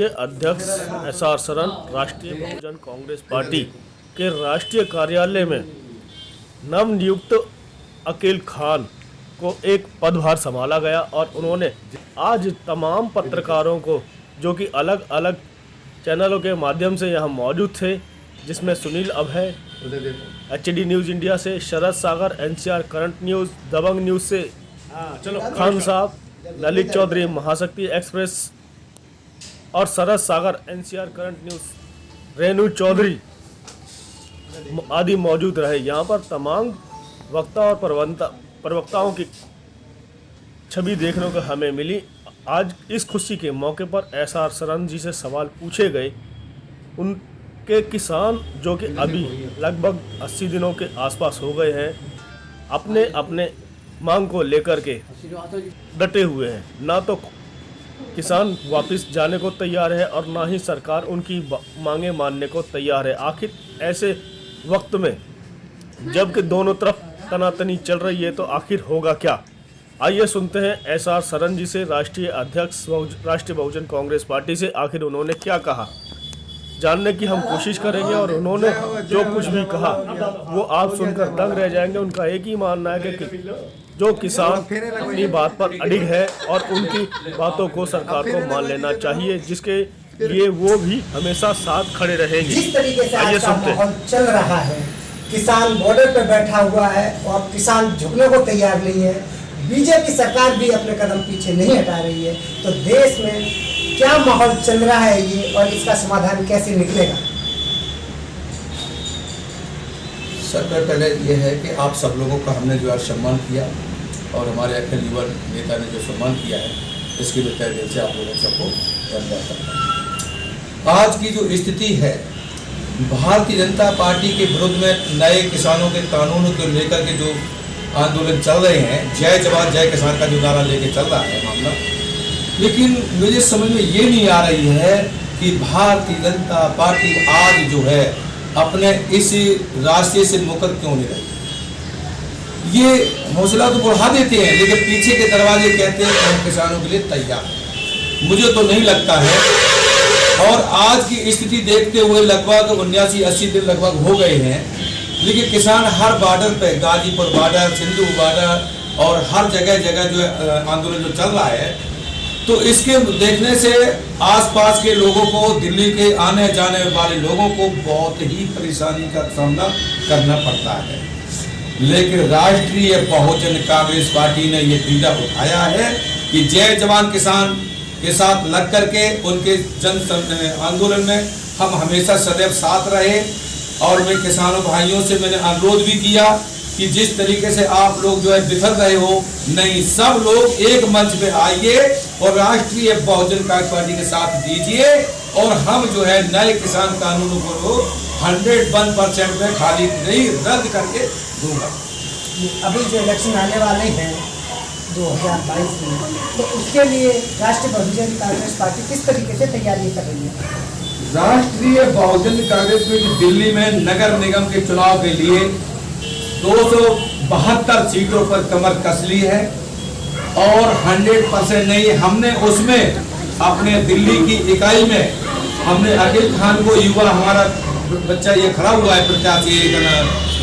राष्ट्रीय अध्यक्ष एसआर सरन राष्ट्रीय बहुजन कांग्रेस पार्टी के राष्ट्रीय कार्यालय में नवनियुक्त अकील खान को एक पदभार संभाला गया और उन्होंने आज तमाम पत्रकारों को, जो कि अलग अलग चैनलों के माध्यम से यहाँ मौजूद थे, जिसमें Sunil Abhay HD news India से, Sharad Sagar NCR current news, Dabang news से खान साहब, ललित चौधरी महाशक्ति एक्सप्रेस और Sharad Sagar NCR current news Renu Chaudhary आदि मौजूद रहे। यहाँ पर तमाम वक्ता और प्रवक्ताओं की छवि देखने को हमें मिली। आज इस खुशी के मौके पर एसआर सरन जी से सवाल पूछे गए। उनके किसान, जो कि अभी लगभग 80 दिनों के आसपास हो गए हैं, अपने अपने मांग को लेकर के डटे हुए हैं। ना तो किसान वापस जाने को तैयार है और ना ही सरकार उनकी मांगे मानने को तैयार है। आखिर ऐसे वक्त में जबकि दोनों तरफ तनातनी चल रही है, तो आखिर होगा क्या? आइए सुनते हैं एसआर सरन जी से, राष्ट्रीय अध्यक्ष राष्ट्रीय बहुजन कांग्रेस पार्टी से, आखिर उन्होंने क्या कहा, जानने की हम कोशिश करेंगे। और उन्होंने जो कुछ भी कहा वो आप सुनकर दंग रह जाएंगे। उनका एक ही मानना है कि जो किसान अपनी बात पर अडिग है और उनकी बातों को सरकार को मान लेना चाहिए, जिसके लिए वो भी हमेशा साथ खड़े रहेंगे। जिस तरीके से आइए आज का सुनते हैं। माहौल चल रहा है, किसान बॉर्डर पर बैठा हुआ है और किसान झुकने को तैयार नहीं है, बीजेपी सरकार भी अपने कदम पीछे नहीं हटा रही है, तो देश में क्या माहौल चल रहा है ये, और इसका समाधान कैसे निकलेगा? सबसे पहले ये है कि आप सब लोगों का हमने जो आज सम्मान किया और हमारे अखिल युवा नेता ने जो सम्मान किया है, इसके लिए तहे दिल से आप लोगों सबको धन्यवाद करता हूँ। आज की जो स्थिति है, भारतीय जनता पार्टी के विरुद्ध में नए किसानों के कानूनों को लेकर के जो आंदोलन चल रहे हैं, जय जवान जय किसान का जो नारा लेके चल रहा है मामला, लेकिन मुझे समझ में ये नहीं आ रही है कि भारतीय जनता पार्टी आज जो है अपने इस रास्ते से मुकर क्यों नहीं रही। ये हौसला तो बढ़ा देते हैं, लेकिन पीछे के दरवाजे कहते हैं कि हम किसानों के लिए तैयार हैं। मुझे तो नहीं लगता है। और आज की स्थिति देखते हुए लगभग 79-80 दिन लगभग हो गए हैं, लेकिन किसान हर बॉर्डर पे, गाजीपुर बॉर्डर, सिंधु बॉर्डर और हर जगह जगह जो आंदोलन जो चल रहा है, तो इसके देखने से आसपास के लोगों को, दिल्ली के आने जाने वाले लोगों को बहुत ही परेशानी का सामना करना पड़ता है। लेकिन राष्ट्रीय बहुजन कांग्रेस पार्टी ने ये बीड़ा उठाया है कि जय जवान किसान के साथ लग करके उनके जन आंदोलन में हम हमेशा सदैव साथ रहे। और मैं किसानों भाइयों से मैंने अनुरोध भी किया कि जिस तरीके से आप लोग जो है बिखर रहे हो, नहीं, सब लोग एक मंच पे आइए और राष्ट्रीय बहुजन कांग्रेस पार्टी के साथ दीजिए, और हम जो है नए किसान कानूनों को 101% में खाली नहीं रद्द करके दूंगा। अभी जो इलेक्शन आने वाले हैं 2022 में, तो उसके लिए राष्ट्रीय बहुजन कांग्रेस पार्टी किस तरीके से तैयारी कर रही है? राष्ट्रीय बहुजन कांग्रेस में दिल्ली में नगर निगम के चुनाव के लिए 272 सीटों पर कमर कस ली है और 100% नहीं, हमने उसमें अपने दिल्ली की इकाई में हमने अकील खान को, युवा हमारा बच्चा ये खड़ा हुआ है, प्रत्याशी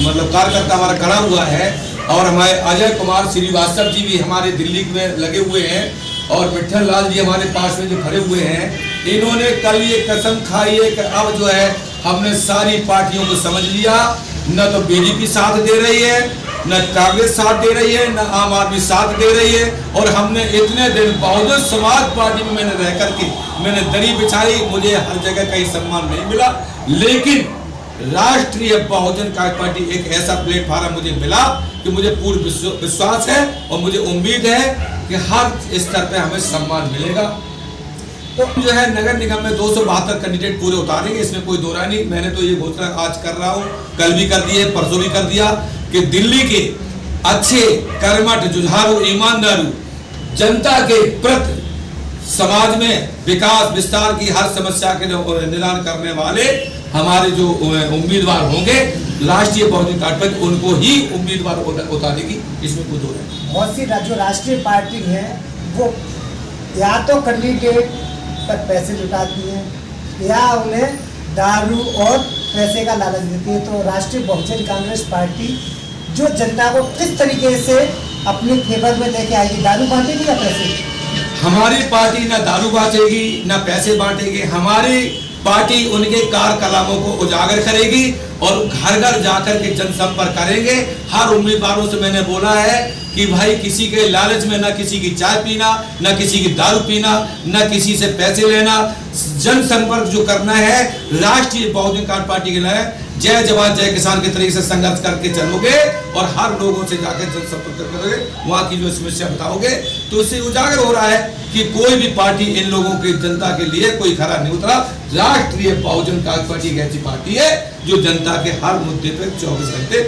मतलब कार्यकर्ता हमारा खड़ा हुआ है, और हमारे अजय कुमार श्रीवास्तव जी भी हमारे दिल्ली में लगे हुए हैं, और मिठन लाल जी हमारे पास में जो खड़े हुए हैं। इन्होंने कल ये कसम खाई है कि अब जो है हमने सारी पार्टियों को समझ लिया, न तो बीजेपी साथ दे रही है, न कांग्रेस साथ दे रही है, न आम आदमी साथ दे रही है। और हमने इतने दिन बहुजन समाज पार्टी में मैंने रह करके मैंने दरी बिछाई, मुझे हर जगह कहीं सम्मान नहीं मिला, लेकिन राष्ट्रीय बहुजन कांग्रेस पार्टी एक ऐसा प्लेटफॉर्म मुझे मिला कि मुझे पूर्ण विश्वास है और मुझे उम्मीद है कि हर स्तर पे हमें सम्मान मिलेगा। तो जो है नगर निगम में 272 कैंडिडेट पूरे उतारेंगे, इसमें कोई दो राय नहीं। मैंने तो ये घोषणा आज कर रहा हूँ, कल भी कर दिए, परसों भी कर दिया कि दिल्ली के अच्छे कर्मठ, जुझारू, ईमानदार जनता के प्रति समाज में विकास विस्तार की हर समस्या के निदान करने वाले हमारे जो उम्मीदवार होंगे, राष्ट्रीय बहुजन पार्टी उनको ही उम्मीदवार उतारेगी, इसमें कोई दो नहीं। बहुत सी जो राष्ट्रीय पार्टी है वो या तो कैंडिडेट पर पैसे जुटाती हैं या उन्हें दारू और पैसे का लालच देती है। तो राष्ट्रीय बहुजन कांग्रेस पार्टी जो जनता को किस तरीके से अपने फेवर में लेके आएगी, दारू बांटेगी या पैसे? हमारी पार्टी ना दारू बांटेगी ना पैसे बांटेगी। हमारी पार्टी उनके कार्यकलापों को उजागर करेगी और घर घर जाकर के जनसंपर्क करेंगे। हर उम्मीदवारों से मैंने बोला है कि भाई किसी के लालच में ना किसी की चाय पीना, ना किसी की दारू पीना, ना किसी से पैसे लेना। जनसंपर्क जो करना है राष्ट्रीय बहुजन पार्टी के लिए जय जवान जय किसान के तरीके से संघर्ष करके चलोगे और हर लोगों से जाकर जनसंपर्क करोगे, वहाँ की जो समस्या बताओगे, तो उससे उजागर हो रहा है कि कोई भी पार्टी इन लोगों की जनता के लिए कोई खरा नहीं उतरा। राष्ट्रीय बहुजन पार्टी एक ऐसी पार्टी है जो जनता के हर मुद्दे पर 24 घंटे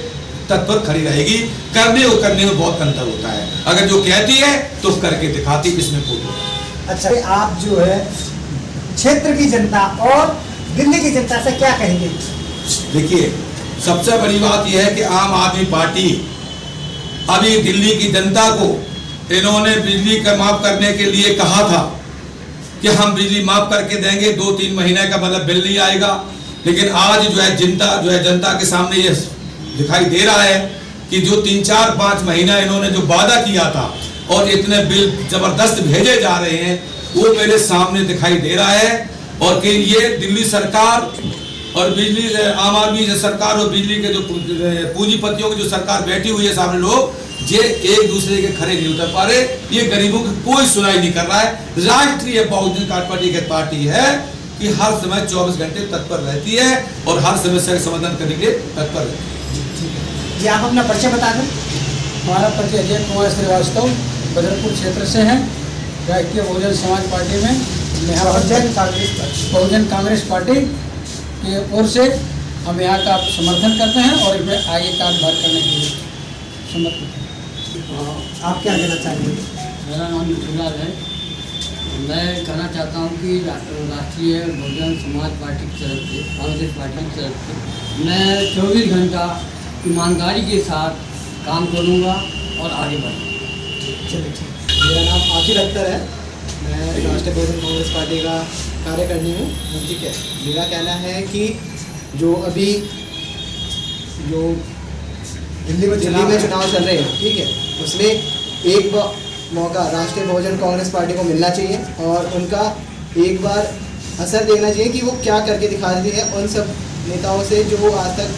तत्पर खड़ी रहेगी। करने और करने में बहुत अंतर होता है। अगर जो कहती है तो करके दिखाती, इसमें कोई। अच्छा, आप जो है क्षेत्र की जनता और दिल्ली की जनता से क्या कहेंगे? देखिए, सबसे बड़ी बात यह है कि आम आदमी पार्टी अभी दिल्ली की जनता को इन्होंने बिजली का माफ करने के लिए कहा था कि हम बिजली माफ करके देंगे, 2-3 महीने का मतलब बिल नहीं आएगा। लेकिन आज जो है जनता के सामने ये दिखाई दे रहा है कि जो 3-4-5 महीना इन्होंने जो वादा किया था और इतने बिल जबरदस्त भेजे जा रहे हैं, वो मेरे सामने दिखाई दे रहा है। और कि ये दिल्ली सरकार और बिजली आम आदमी सरकार और बिजली के जो पूंजीपतियों की जो सरकार बैठी हुई है सामने लोग, ये एक दूसरे के खड़े नहीं उतर पा रहे। ये गरीबों की कोई सुनाई नहीं कर रहा है। राष्ट्रीय बहुजन पार्टी की पार्टी है कि हर समय 24 घंटे तत्पर रहती है और हर समस्या का समाधान करने के लिए तत्पर रहती है। जी, आप अपना परिचय बता दें। हमारा परिचय अजय कुमार श्रीवास्तव बदरपुर क्षेत्र से हैं। राष्ट्रीय बहुजन समाज पार्टी में बहुजन कांग्रेस पार्टी की ओर से हम यहाँ का समर्थन करते हैं और इसमें आगे कार्यभार करने के लिए समर्पित हैं। आप क्या कहना चाहेंगे? मेरा नाम मिठूलाल है। मैं कहना चाहता हूँ कि राष्ट्रीय बहुजन समाज पार्टी की तरफ से, कांग्रेस पार्टी की तरफ से मैं 24 घंटा ईमानदारी के साथ काम करूँगा और आगे बढ़ूँगा। चलिए ठीक। मेरा नाम आखिर अख्तर है। मैं राष्ट्रीय बहुजन कांग्रेस पार्टी का कार्यकर्ता हूँ। ठीक है, मेरा कहना है कि जो अभी जो दिल्ली में चुनाव चल रहे हैं, ठीक है, उसमें एक मौका राष्ट्रीय बहुजन कांग्रेस पार्टी को मिलना चाहिए और उनका एक बार असर देखना चाहिए कि वो क्या करके दिखा रही है उन सब नेताओं से जो आज तक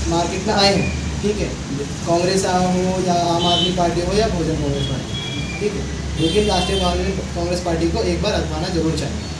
मार्केट में आए हैं। ठीक है, कांग्रेस हो या आम आदमी पार्टी हो या बहुजन कांग्रेस पार्टी, ठीक है, लेकिन राष्ट्रीय कांग्रेस पार्टी को एक बार आजमाना जरूर चाहिए।